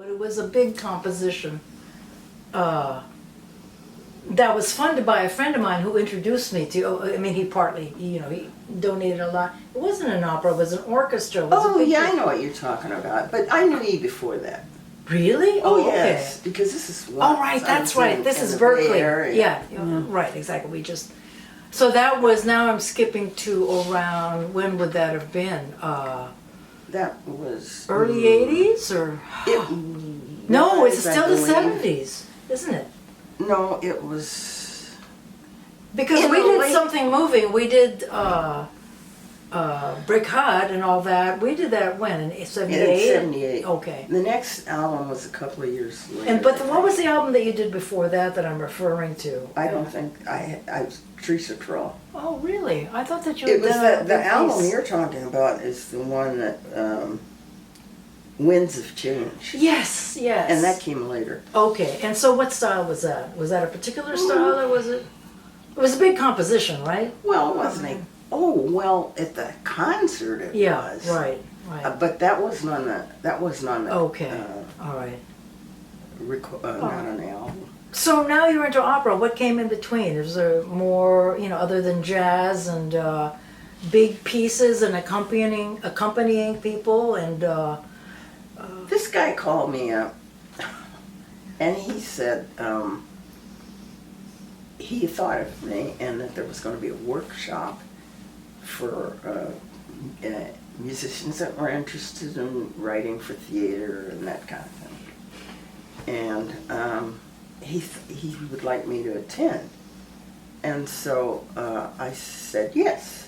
But it was a big composition that was funded by a friend of mine who introduced me to. I mean, he donated a lot. It wasn't an opera; it was an orchestra. It was Oh, yeah, I know what you're talking about. But I knew you before that. Really? Oh, okay. yes, because this is what. Oh, right, that's right. This is Berkeley. Yeah, right, exactly. So that was, now I'm skipping to around, when would that have been? That was... Early 80s or? No, it's still the 70s, isn't it? No, it was... Because we did Something Moving. We did Brick Hut and all that. We did that when? In 78? In 78. Okay. The next album was a couple of years later. But what was the album that you did before that I'm referring to? I don't think... I was Teresa Troll. Oh, really? I thought that you It was done the album you're talking about is the one that... Winds of Change. Yes, yes. And that came later. Okay, and so what style was that? Was that a particular style or was it? It was a big composition, right? Well, it wasn't at the concert it was. Right. But that wasn't on the... Okay, all right. Not on the album. So now you're into opera. What came in between? Is there more, other than jazz and big pieces and accompanying people and... This guy called me up, and he said he thought of me and that there was going to be a workshop for musicians that were interested in writing for theater and that kind of thing. And he would like me to attend. And so I said yes.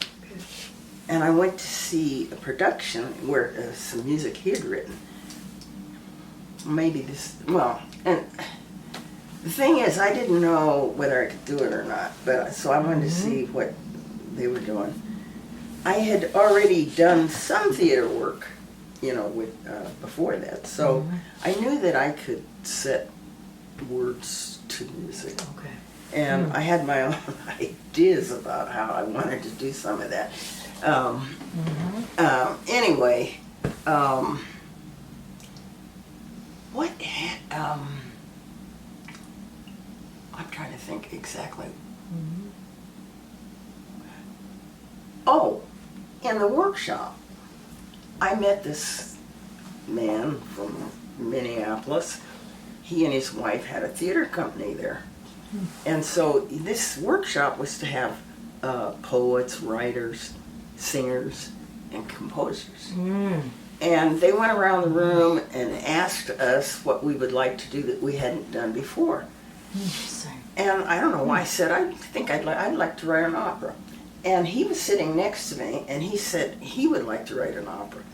And I went to see a production where some music he had written. And the thing is, I didn't know whether I could do it or not, so I wanted to see what they were doing. I had already done some theater work, before that, so I knew that I could set words to music. Okay. And I had my own ideas about how I wanted to do some of that. Anyway, I'm trying to think exactly. Oh, in the workshop, I met this man from Minneapolis. He and his wife had a theater company there. And so this workshop was to have poets, writers, singers, and composers. And they went around the room and asked us what we would like to do that we hadn't done before. Interesting. And I don't know why I said, I think I'd like to write an opera. And he was sitting next to me, and he said he would like to write an opera.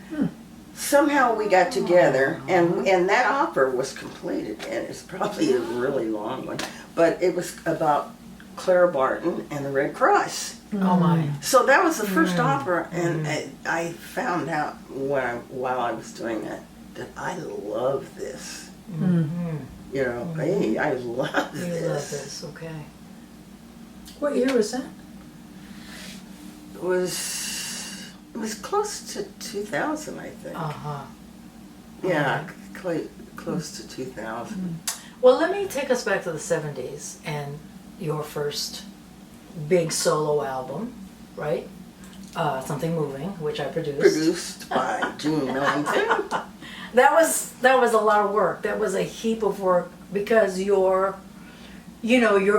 Somehow we got together, and that opera was completed, and it's probably a really long one, but it was about Clara Barton and the Red Cross. Oh my! So that was the first opera, and I found out while I was doing that I love this. Hey, I love this. You love this, okay. What year was that? It was close to 2000, I think. Yeah, close to 2000. Well, let me take us back to the 70s and your first big solo album, right? Something Moving, which I produced. Produced by June Millington. That was a lot of work. That was a heap of work because your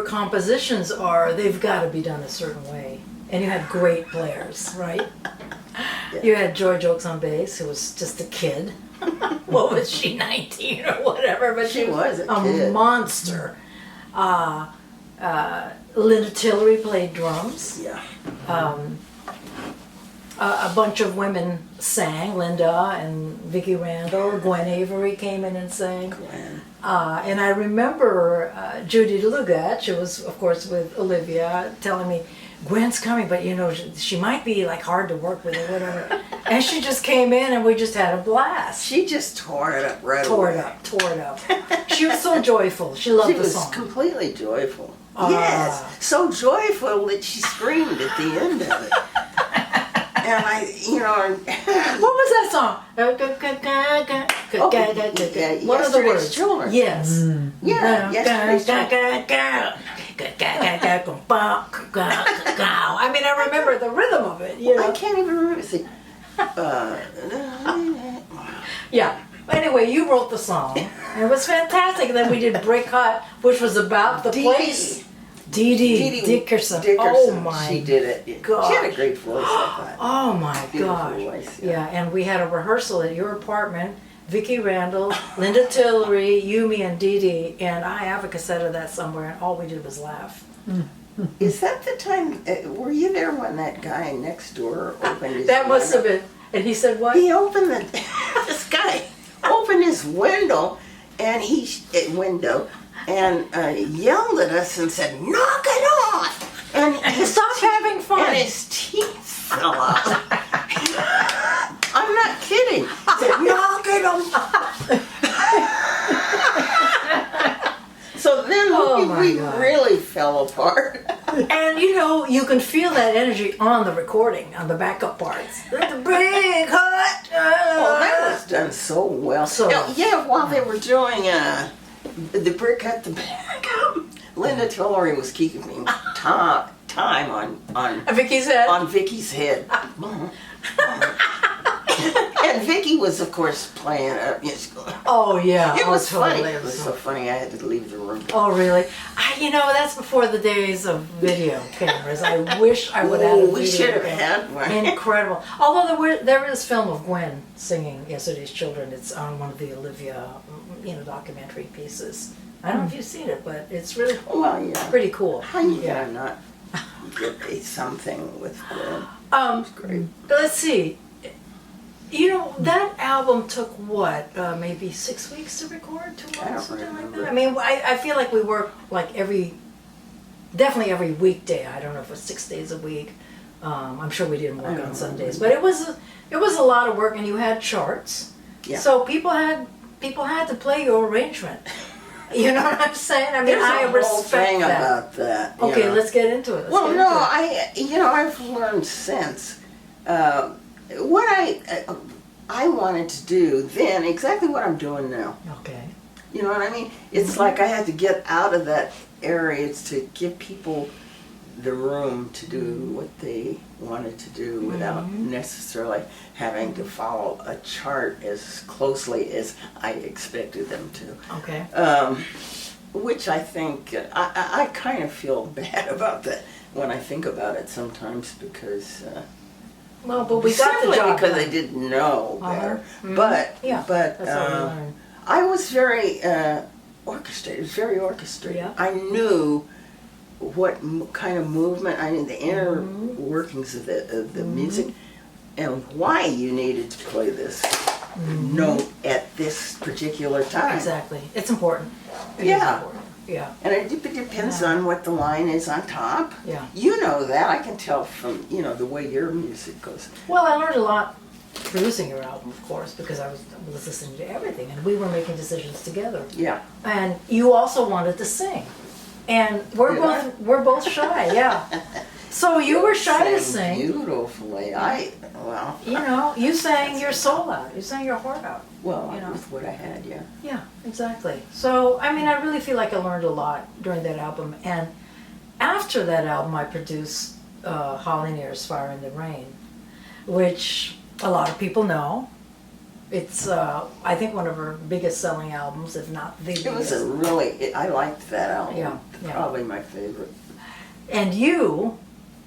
compositions they've got to be done a certain way. And you had great players, right? Yeah. You had George Oakes on bass, who was just a kid. What was she, 19 or whatever? But She was a kid. Monster. Linda Tillery played drums. Yeah. A bunch of women sang. Linda and Vicki Randall. Gwen Avery came in and sang. Gwen. And I remember Judy Lugat, she was, of course, with Olivia, telling me, Gwen's coming, but she might be like hard to work with or whatever. And she just came in and we just had a blast. She just tore it up right away. Tore it up. She was so joyful. She loved the song. She was completely joyful. Yes, so joyful that she screamed at the end of it. and What was that song? What are the Yesterday's words? Children. Yes. Yeah, Yesterday's Children. I mean, I remember the rhythm of it. You I know? can't even remember. See, Yeah. Anyway, you wrote the song. And it was fantastic. And then we did Brick Hut, which was about the Dee place. Dee Dee Dickerson. Oh my She did it. gosh. She had a great voice, I thought. Oh my Beautiful gosh. voice, Yeah, and we had a rehearsal at your apartment. Vicki Randall, Linda Tillery, Yumi, and Dee Dee, and I have a cassette of that somewhere, and all we did was laugh. Is that the time? Were you there when that guy next door opened his? That must have window? been. And he said what? He opened the. This guy opened his window, and yelled at us and said, "Knock it off!" And Stop having fun. And his teeth fell out. I'm not kidding. He said, "Knock it off!" So then Oh my we God. really fell apart. And you know, you can feel that energy on the recording, on the backup parts. The big hut. Oh, that was done so well. So yeah, while they were doing the brick at the back, Linda Tillery was keeping time on Vicki said. Vicky's head. And Vicki was, of course, playing. Oh yeah. It was funny. totally. It was so funny. I had to leave the room. Oh really? That's before the days of video cameras. I wish I would have had a We video should have camera. had one. Incredible. Although there is film of Gwen singing Yesterday's Children. It's on one of the Olivia, documentary pieces. I don't know if you've seen it, but it's really Well, yeah. pretty cool. How you gotta not get something with Gwen? It's great. Let's see. That album took what? Maybe 6 weeks to record? 2 months? I don't Something like remember. that? I mean, I feel like we worked like definitely every weekday. I don't know if it was 6 days a week. I'm sure we didn't I work don't on Sundays, remember. but it was a lot of work, and you had charts. Yeah. So people had to play your arrangement. You know what I'm saying? I mean, There's I a whole respect thing that. about that. you Okay, know. let's get into it. Well, no, I've learned since what I wanted to do then, exactly what I'm doing now. Okay. You know what I mean? It's like I had to get out of that area to give people the room to do what they wanted to do without necessarily having to follow a chart as closely as I expected them to. Okay. Which I think, I kind of feel bad about that when I think about it sometimes because Well, but we got the simply job because done. I didn't know better. Mhm. But Yeah, but that's all we learned. I was very orchestrated, very orchestrated. Yeah. I knew what kind of movement, I knew the inner Mm-hmm. workings of the music and why you needed to play this note at this particular time. Exactly. It's important. It is Yeah. important. Yeah. And it depends on what the line is on top. Yeah. You know that. I can tell from, the way your music goes. Well, I learned a lot producing your album, of course, because I was listening to everything, and we were making decisions together. Yeah. And you also wanted to sing, and we're Did both shy. Yeah. So you were shy to Sang sing. beautifully. You sang your soul out. You sang your heart out. Well, you know. with what I had, yeah. Yeah, exactly. So, I mean, I really feel like I learned a lot during that album. And after that album, I produced Holly Near's Fire in the Rain, which a lot of people know. It's, I think, one of her biggest selling albums, if not the biggest. It was I liked that album. Yeah, yeah. Probably my favorite. And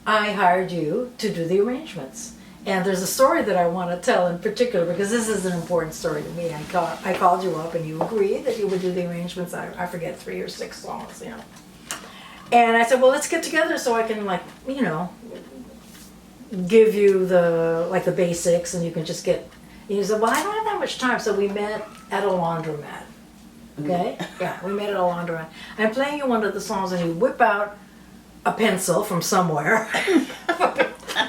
I hired you to do the arrangements. And there's a story that I want to tell in particular, because this is an important story to me. I called you up and you agreed that you would do the arrangements. I forget, 3 or 6 songs, And I said, well, let's get together so I can, give you the basics, and you can just get. And you said, well, I don't have that much time. So we met at a laundromat. Okay? Yeah, we met at a laundromat. I'm playing you one of the songs, and you whip out a pencil from somewhere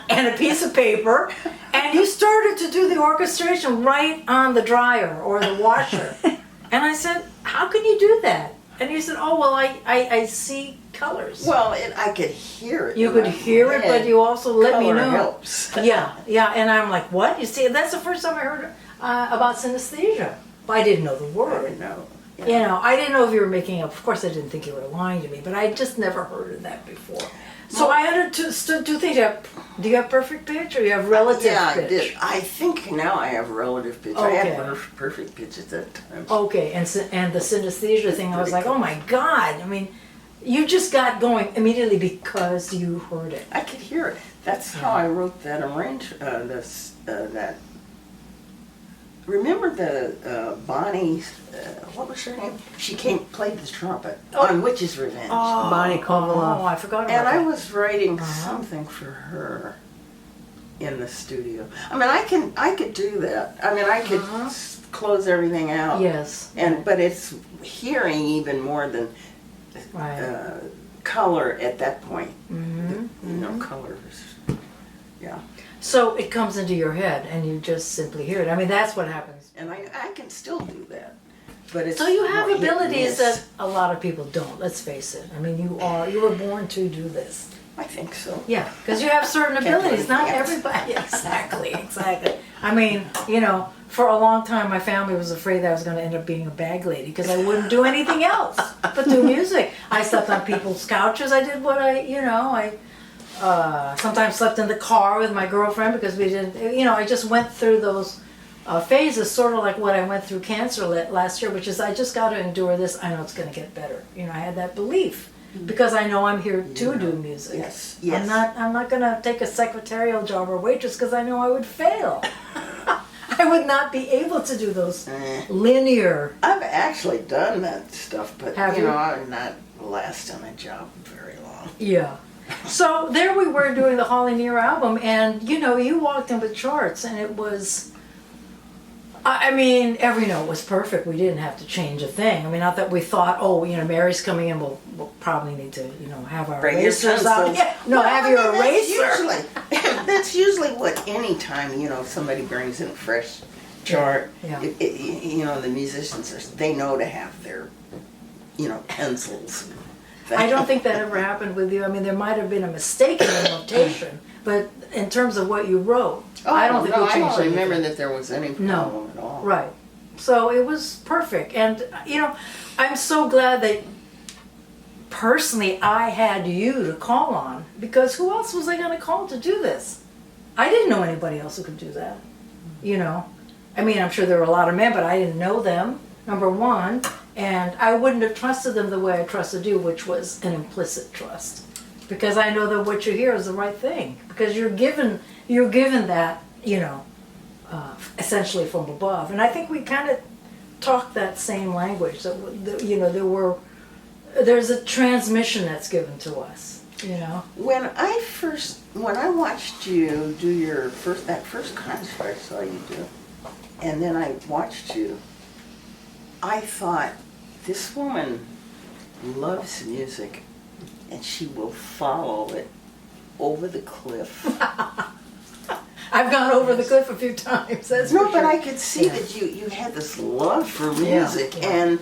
and a piece of paper, and you started to do the orchestration right on the dryer or the washer. And I said, how can you do that? And you said, oh, well, I see colors. Well, I could hear it. You in could my hear it, head. but you also let me Color know. helps. Yeah, yeah, and I'm like, what? You see, that's the first time I heard about synesthesia. But I didn't know the I word. didn't know. Yeah. You know, I didn't know if you were making up. Of course, I didn't think you were lying to me, but I just never heard of that before. So I understood two things. Do you have perfect pitch or you have relative Yeah, pitch? I did. I think now I have relative pitch. I had Okay. perfect pitch at that time. Okay, and the synesthesia thing, I was like, oh my God. I mean, you just got going immediately because you heard it. I could hear it. That's how I wrote that that. Remember the Bonnie, what was her name? She played the trumpet on Witch's Revenge. Bonnie Kovalov. Oh, I forgot about And that. I was writing something for her in the studio. I mean, I could do that. I mean, I could close everything out. Yes. But it's hearing even more than Right. color at that point. Mm-hmm. You know, colors. Yeah. So it comes into your head and you just simply hear it. I mean, that's what happens. And I can still do that. But it's So you have more hit and abilities miss. that a lot of people don't, let's face it. I mean, you were born to do this. I think so. Yeah, because you have certain Can't do abilities. Not anything else. everybody. Exactly. I mean, you know, for a long time, my family was afraid that I was going to end up being a bag lady because I wouldn't do anything else but do music. I slept on people's couches. I did what I sometimes slept in the car with my girlfriend because we didn't, I just went through those phases, sort of like what I went through cancer last year, which is I just got to endure this. I know it's going to get better. I had that belief because I know I'm here to do music. Yes, yes. I'm not going to take a secretarial job or waitress because I know I would fail. I would not be able to do those linear. I've actually done that stuff, but Have you? I'm not last on a job very long. Yeah. So there we were doing the Holly Near album, and you walked in with charts, and it was. I mean, every note was perfect. We didn't have to change a thing. I mean, not that we thought, Mary's coming in. We'll probably need to, have our Bring your erasers out. pencils. Yeah, no, have your eraser. That's usually what any time somebody brings in a fresh chart. Yeah. The musicians they know to have their pencils. I don't think that ever happened with you. I mean, there might have been a mistake in the notation, but in terms of what you wrote, I don't think we I changed don't remember anything. that there was any problem No. at all. Right. So it was perfect. And, I'm so glad that personally I had you to call on because who else was I going to call to do this? I didn't know anybody else who could do that. I mean, I'm sure there were a lot of men, but I didn't know them, number one. And I wouldn't have trusted them the way I trusted you, which was an implicit trust. Because I know that what you hear is the right thing. Because you're given that, essentially from above. And I think we kind of talk that same language. That there's a transmission that's given to us. When I watched you do that first concert I saw you do, and then I watched you, I thought, this woman loves music and she will follow it over the cliff. I've gone over the cliff a few times. That's No, for but sure. I could see that you had this love for music, yeah. and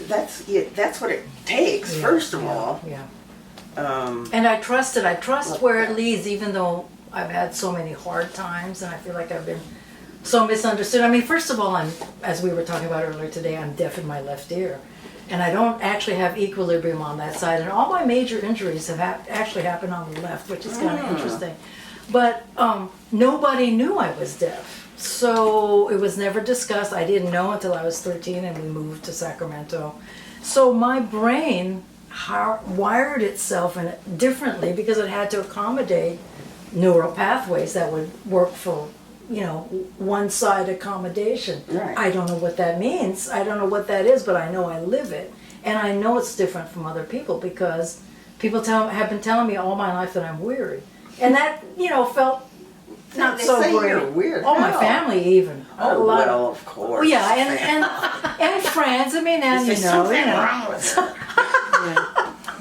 that's what it takes, Yeah, first of yeah, all. Yeah. Um, And I trust where it leads, even though I've had so many hard times and I feel like I've been so misunderstood. I mean, first of all, as we were talking about earlier today, I'm deaf in my left ear. And I don't actually have equilibrium on that side. And all my major injuries have actually happened on the left, which is kind of interesting. But nobody knew I was deaf. So it was never discussed. I didn't know until I was 13 and we moved to Sacramento. So my brain wired itself differently because it had to accommodate neural pathways that would work for one side accommodation. Right. I don't know what that means. I don't know what that is, but I know I live it. And I know it's different from other people because people have been telling me all my life that I'm weary. And that, felt not They so say great. you're weird. Oh, my How? family even. Oh, A lot of- well, of course. Well, yeah, and friends. I mean, and There's something wrong with it.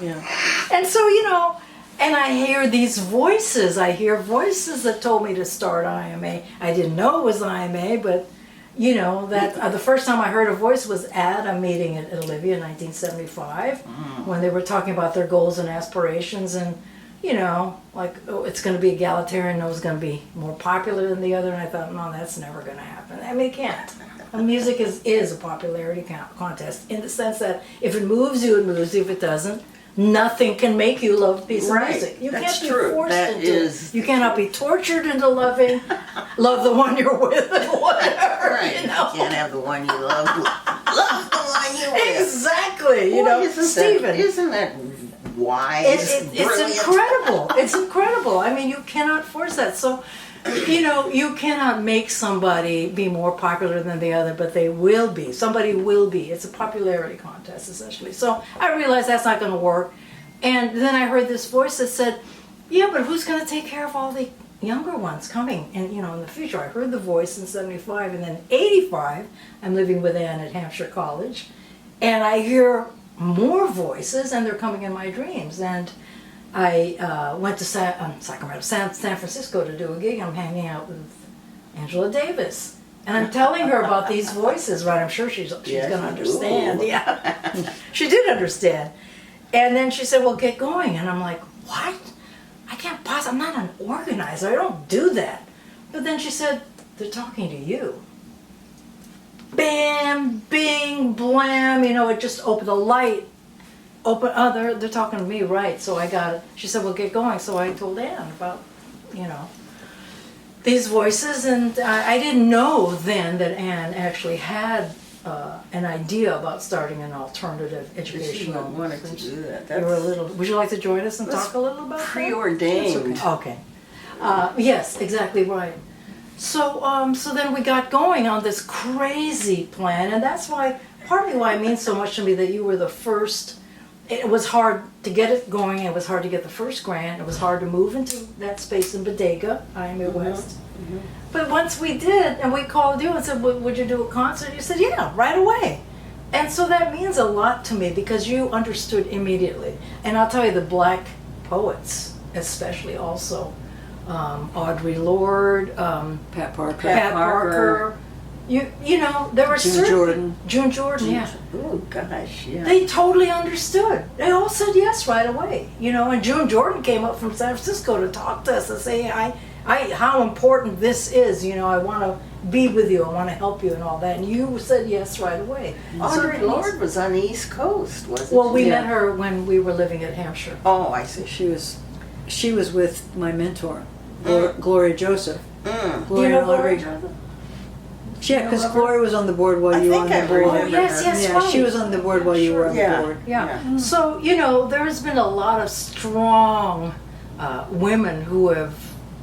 Yeah. And so, and I hear these voices. I hear voices that told me to start IMA. I didn't know it was IMA, but, you know, that the first time I heard a voice was at a meeting at Olivia in 1975 when they were talking about their goals and aspirations, and you know, like, oh, it's going to be egalitarian, no, it's going to be more popular than the other, and I thought, no, that's never going to happen. I mean, it can't. Music is a popularity contest in the sense that if it moves you, it moves you. If it doesn't, nothing can make you love a piece of music. You That's can't true. be forced That into is- it. You cannot be tortured into loving, love the one you're with, and whatever. Right. You know? You can't have the one you love. Love the one you with. Exactly. You know, Stephen. Isn't that wise? It's incredible. It's incredible. I mean, you cannot force that. So, you know, you cannot make somebody be more popular than the other, but they will be. Somebody will be. It's a popularity contest, essentially. So I realized that's not going to work. And then I heard this voice that said, yeah, but who's going to take care of all the younger ones coming and, you know, in the future? I heard the voice in 75, and then 85, I'm living with Ann at Hampshire College, and I hear more voices, and they're coming in my dreams. And I went to San Francisco to do a gig. I'm hanging out with Angela Davis, and I'm telling her about these voices. Right? I'm sure she's Yes, going to understand. ooh. Yeah, she did understand. And then she said, "Well, get going." And I'm like, "What? I can't possibly. I'm not an organizer. I don't do that." But then she said, "They're talking to you." Bam, bing, blam. You know, it just opened the light. They're talking to me, right? So I got it. She said, "Well, get going." So I told Ann about, you know, these voices, and I didn't know then that Ann actually had an idea about starting an alternative She educational. wanted to do that. You were a little. Would you like to join us and That's talk a little about that? preordained. That's okay. Yes, exactly right. So, so then we got going on this crazy plan, and that's why, partly why it means so much to me that you were the first. It was hard to get it going. It was hard to get the first grant. It was hard to move into that space in Bodega, IMA West. But once we did, and we called you and said, "Would you do a concert?" You said, "Yeah, right away." And so that means a lot to me because you understood immediately. And I'll tell you, the black poets, especially also, Audre Lorde, Pat Parker. Pat Parker. You know, there were June certain Jordan. June Jordan, yeah. Oh gosh, yeah. They totally understood. They all said yes right away. You know, and June Jordan came up from San Francisco to talk to us and say, how important this is. You know, I want to be with you. I want to help you and all that. And you said yes right away. Audre Lorde was on the East Coast, wasn't Well, we she? met her when we were living at Hampshire. Oh, I see. She was with my mentor, Gloria Joseph. Mm. Gloria you know and Audrey. Gloria Joseph? Yeah, because Gloria was on the board while I you were think on I the board. remember yes, her. yes, Yeah, right. she was on the board while you were on Yeah. the board. Yeah. So, you know, there's been a lot of strong women who have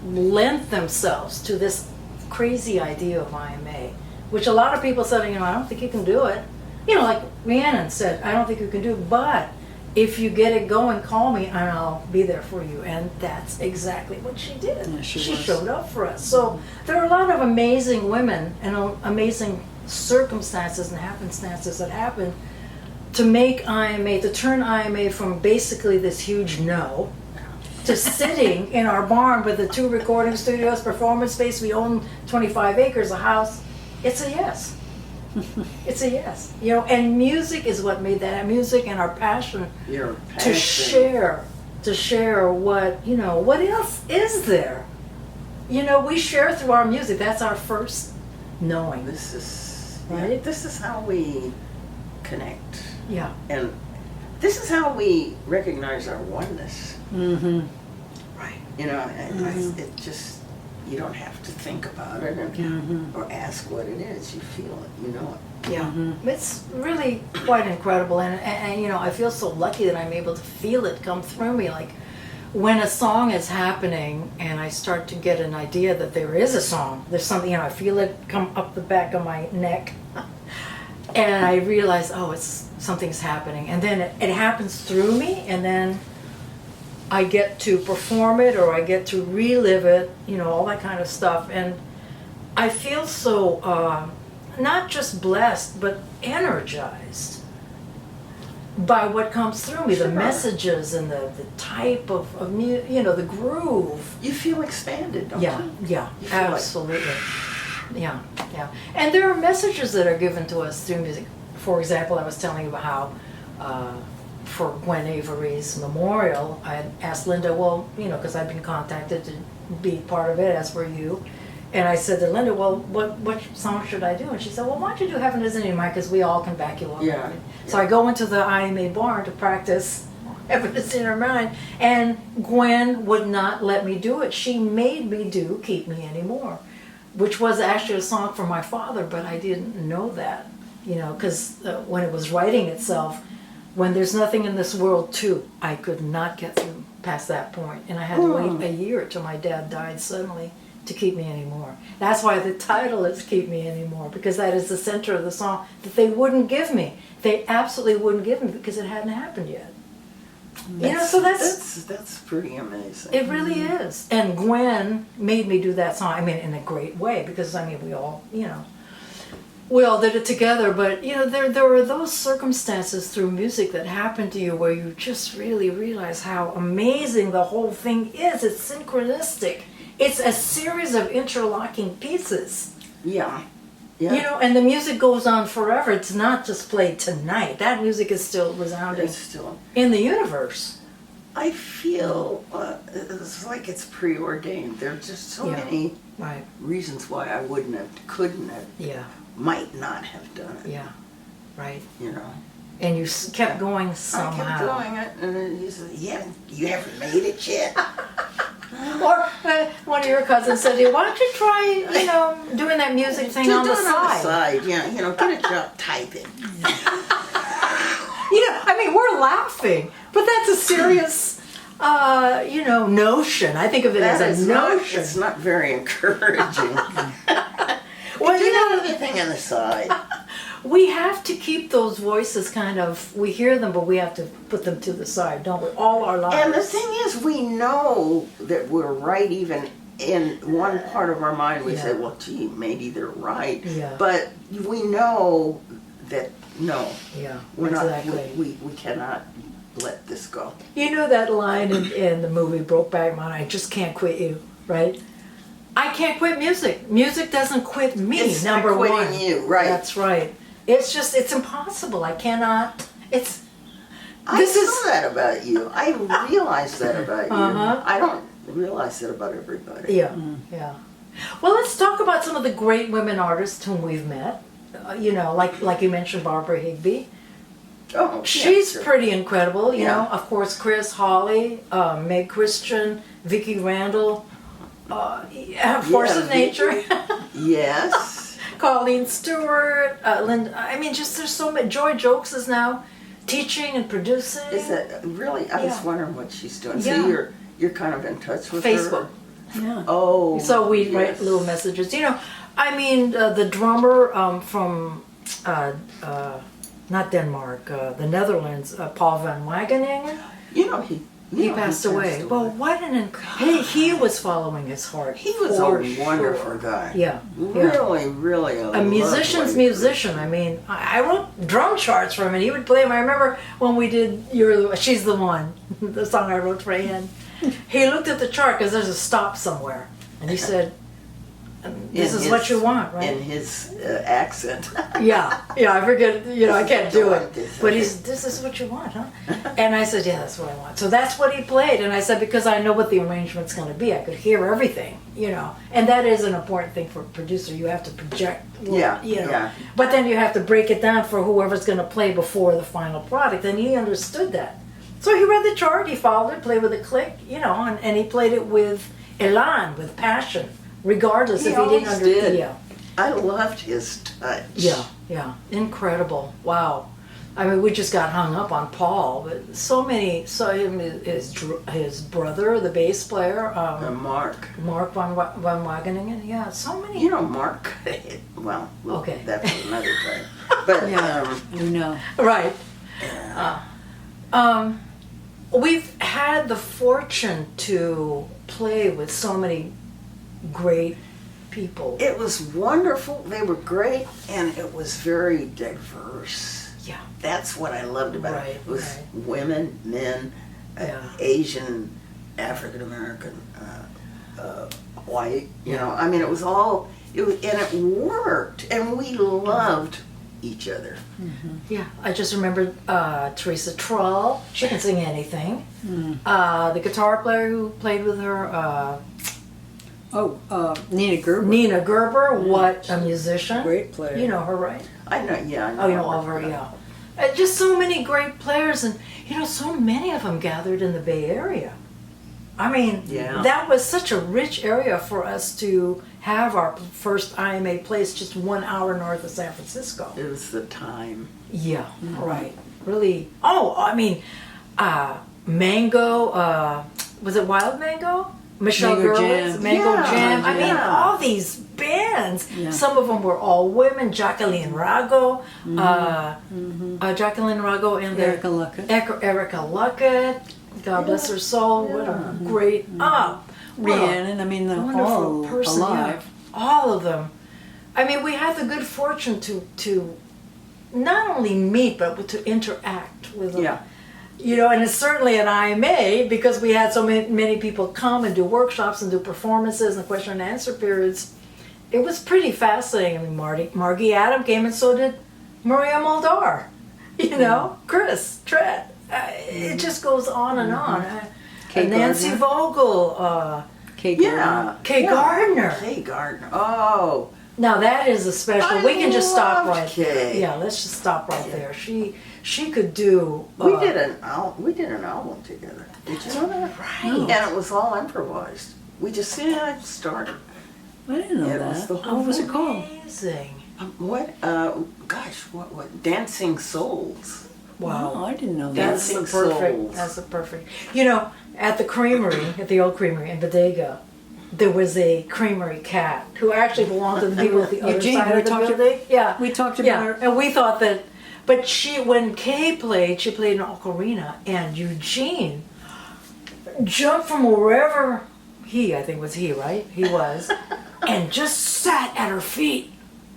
lent themselves to this crazy idea of IMA, which a lot of people said, you know, I don't think you can do it. You know, like Rhiannon said, I don't think you can do it, but if you get it going, call me and I'll be there for you. And that's exactly what she did. Yeah, she was. showed up for us. So there are a lot of amazing women and amazing circumstances and happenstances that happened to make IMA, to turn IMA from basically this huge no to sitting in our barn with the 2 recording studios, performance space. We own 25 acres, a house. It's a yes. It's a yes. You know, and music is what made that. Music and our passion Your to passion. share what, you know, what else is there? You know, we share through our music. That's our first knowing. This is Right? This is how we connect, Yeah. and this is how we recognize our oneness. Mm-hmm. Right. You know, and it just, you don't have to think about it or ask what it is. You feel it. You know it. Yeah. It's really quite incredible. And, you know, I feel so lucky that I'm able to feel it come through me. Like when a song is happening and I start to get an idea that there is a song, there's something, you know, I feel it come up the back of my neck. And I realize, oh, something's happening. And then it happens through me, and then I get to perform it or I get to relive it, you know, all that kind of stuff. And I feel so not just blessed, but energized by what comes through me, the Sure. messages and the type of you know, the groove. You feel expanded, don't Yeah, you? yeah, You feel like- absolutely. yeah, yeah. And there are messages that are given to us through music. For example, I was telling you about how for Gwen Avery's memorial, I had asked Linda, well, because I'd been contacted to be part of it, as were you. And I said to Linda, well, what song should I do? And she said, well, why don't you do Heaven Isn't In Mine, because we all can back you up. Yeah. So I go into the IMA barn to practice Heaven Is In Her Mind, and Gwen would not let me do it. She made me do Keep Me Anymore, which was actually a song for my father, but I didn't know that, because when it was writing itself, when there's nothing in this world too, I could not get through past that point, and I had to wait a year till my dad died suddenly to Keep Me Anymore. That's why the title is Keep Me Anymore, because that is the center of the song that they wouldn't give me. They absolutely wouldn't give me because it hadn't happened yet. So that's pretty amazing. It really is. And Gwen made me do that song. I mean, in a great way, because we all did it together. But there were those circumstances through music that happen to you where you just really realize how amazing the whole thing is. It's synchronistic. It's a series of interlocking pieces. Yeah. Yeah. And the music goes on forever. It's not just played tonight. That music is still resounding in the universe. I feel it's like it's preordained. There are just so many reasons why I wouldn't have, couldn't have, might not have done it. Yeah, right. And you kept going somehow. I kept doing it, and then you said, you haven't made it yet. Or one of your cousins said to you, why don't you try, doing that music thing on the side? Get a job typing. We're laughing, but that's a serious, notion. I think of it as a notion. It's not very encouraging. Well, anything on the side. We have to keep those voices we hear them, but we have to put them to the side, don't we? All our lives. And the thing is, we know that we're right even in one part of our mind. We say, well, gee, maybe they're right. Yeah. But we know that, no. Yeah, we're exactly. Not, we cannot let this go. You know that line in the movie Brokeback Mountain, I just can't quit you, right? I can't quit music. Music doesn't quit me, it's number not quitting one. You, right. That's right. It's impossible. I cannot, I saw that about you. I realized that about you. I don't realize that about everybody. Yeah, yeah. Well, let's talk about some of the great women artists whom we've met. Like you mentioned, Barbara Higbee. Oh, she's pretty incredible. Of course, Chris Hawley, Meg Christian, Vicki Randall, Force of Nature. Yes. Colleen Stewart, Linda. There's so many. Joy Jokes is now teaching and producing. Is that really? I was wondering what she's doing. Yeah. So you're kind of in touch with Facebook. her? Yeah. Oh. So we write little messages. The drummer from not Denmark, the Netherlands, Paul van Wageningen. He passed away. Well, what he was following his heart. He was a wonderful guy. Yeah. Really, really a musician's musician. I wrote drum charts for him, and he would play them. I remember when we did She's the One, the song I wrote for Ian. He looked at the chart because there's a stop somewhere, and he said, "This is what you want, right?" In his accent. Yeah, I forget. I can't do it. But this is what you want, huh? And I said, yeah, that's what I want. So that's what he played, and I said, because I know what the arrangement's going to be, I could hear everything, And that is an important thing for a producer. You have to project. Yeah. But then you have to break it down for whoever's going to play before the final product, and he understood that. So he read the chart, he followed it, played with a click, and he played it with elan, with passion. Regardless if he didn't understand. Yeah. I loved his touch. Yeah. Incredible. Wow. We just got hung up on Paul, but his brother, the bass player, Mark van Wageningen. Yeah, so many. Mark. Well, okay. That's another time. But we know. Right. We've had the fortune to play with so many great people. It was wonderful. They were great, and it was very diverse. Yeah. That's what I loved about it. It was women, men, Asian, African American, white. It was all And it worked, and we loved each other. Yeah, I just remembered Teresa Trull. She can sing anything. The guitar player who played with her, Nina Gerber. Nina Gerber. What a musician! Great player. You know her, right? I know, yeah. I know Oh, you know all of her, yeah. Just so many great players, and so many of them gathered in the Bay Area. I mean, that was such a rich area for us to have our first IMA place just 1 hour north of San Francisco. It was the time. Yeah, right. Really. Oh, I mean, Mango. Was it Wild Mango? Michelle Mango Gerlitz, Jam. Mango Jam. I mean, Yeah. all these bands. Yeah. Some of them were all women. Jacqueline Rago, Jacqueline Rago, and Erica Luckett. Erica Luckett. God bless her soul. What a great Rhiannon. I mean, wonderful all person. alive. Yeah. All of them. I mean, we had the good fortune to not only meet but to interact with them. Yeah. And it's certainly an IMA because we had so many people come and do workshops and do performances and question and answer periods. It was pretty fascinating. I mean, Margie Adam came and so did Maria Muldaur. Chris Trett. It just goes on and on. Kay Nancy Gardner. Vogel. Kay Gardner. Yeah. Kay Gardner. Kay Gardner. Oh. Now that is a special. We can just stop loved right Kay. there. Yeah, let's just stop right there. She could do. We did an album together. Did you know that? Right. And it was all improvised. We just started. I didn't know It was that. the whole What was it called? Amazing. What? What? Dancing Souls. Wow. Oh, I didn't know that. That's the Dancing perfect. Souls. That's the perfect. At the creamery, at the old creamery in Bodega, there was a creamery cat who actually belonged to the people at the other Eugene, side we of the talked building. Yeah, We talked about her. and we thought that. But when Kay played, she played an ocarina, and Eugene jumped from wherever I think was he, right? He was, and just sat at her feet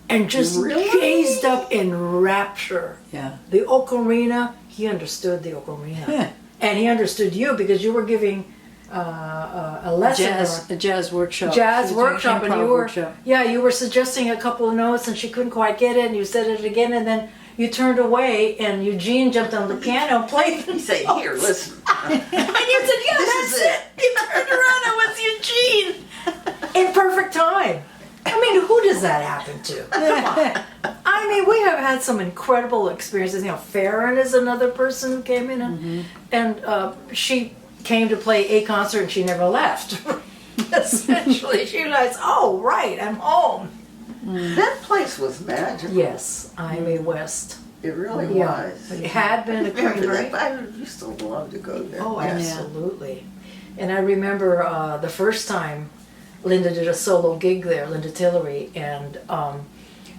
and just Really? gazed up in rapture. Yeah. The ocarina, he understood the ocarina. Yeah. And he understood you because you were giving a lesson. A jazz workshop. Jazz She was doing workshop, and improv you were workshop. you were suggesting a couple of notes, and she couldn't quite get it, and you said it again, and then you turned away, and Eugene jumped on the piano and played. He said, "Here, listen." And you said, "Yeah, This that's is it." You turned around, it was Eugene in perfect time. I mean, who does that happen to? Come on. I mean, we have had some incredible experiences. Farron is another person who came in, and she came to play a concert, and she never left. Essentially, she realized, "Oh, right, I'm home." That place was magical. Yes, IMA West. It really Yeah, was. it had been a Remember creamery. that? I used to love to go there. Oh, Yes. absolutely. And I remember the first time Linda did a solo gig there, Linda Tillery, and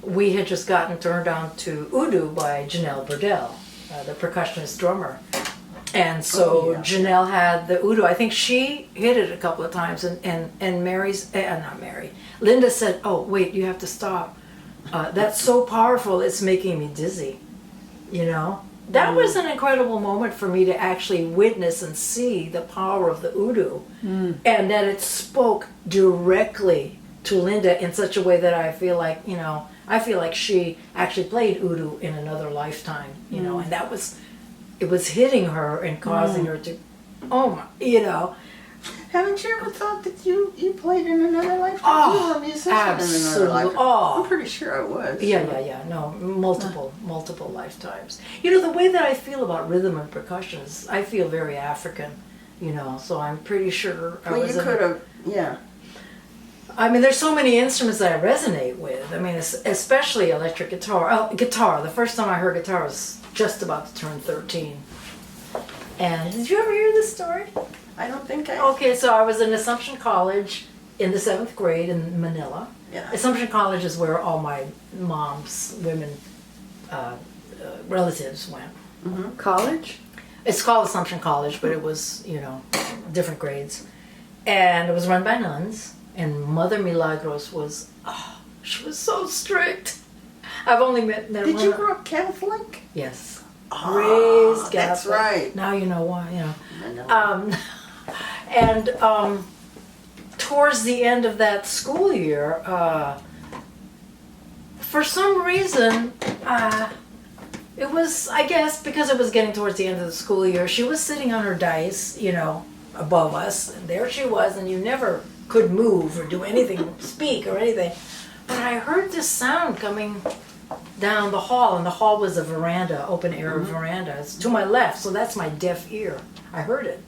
we had just gotten turned on to Udu by Janelle Burdell, the percussionist drummer. And so Oh, yeah. Janelle had the Udu. I think she hit it a couple of times, and not Mary. Linda said, "Oh, wait, you have to stop. That's so powerful, it's making me dizzy." That was an incredible moment for me to actually witness and see the power of the Udu, and that it spoke directly to Linda in such a way that I feel like she actually played Udu in another lifetime, and it was hitting her and causing her to, Haven't you ever thought that you played in another life? Oh, you were a musician in absolutely. another life. Oh. I'm pretty sure I was. Yeah. No, multiple lifetimes. The way that I feel about rhythm and percussion is I feel very African, so I'm pretty sure I Well, was you could have, yeah. I mean, there's so many instruments that I resonate with. I mean, especially electric guitar. Oh, guitar. The first time I heard guitar was just about to turn 13. And did you ever hear this story? I don't think I. Okay, so I was in Assumption College in the 7th grade in Manila. Yeah. Assumption College is where all my mom's women relatives went. College? It's called Assumption College, but it was, different grades. And it was run by nuns. And Mother Milagros was, she was so strict. I've only met Did one. you grow up Catholic? Yes. Ah, Raised Catholic. that's right. Now you know why, I know. And towards the end of that school year, for some reason, it was, I guess, because it was getting towards the end of the school year, she was sitting on her dais, you know, above us, and there she was, and you never could move or do anything, speak or anything. But I heard this sound coming down the hall, and the hall was a veranda, open air veranda. It's to my left, so that's my deaf ear. I heard it.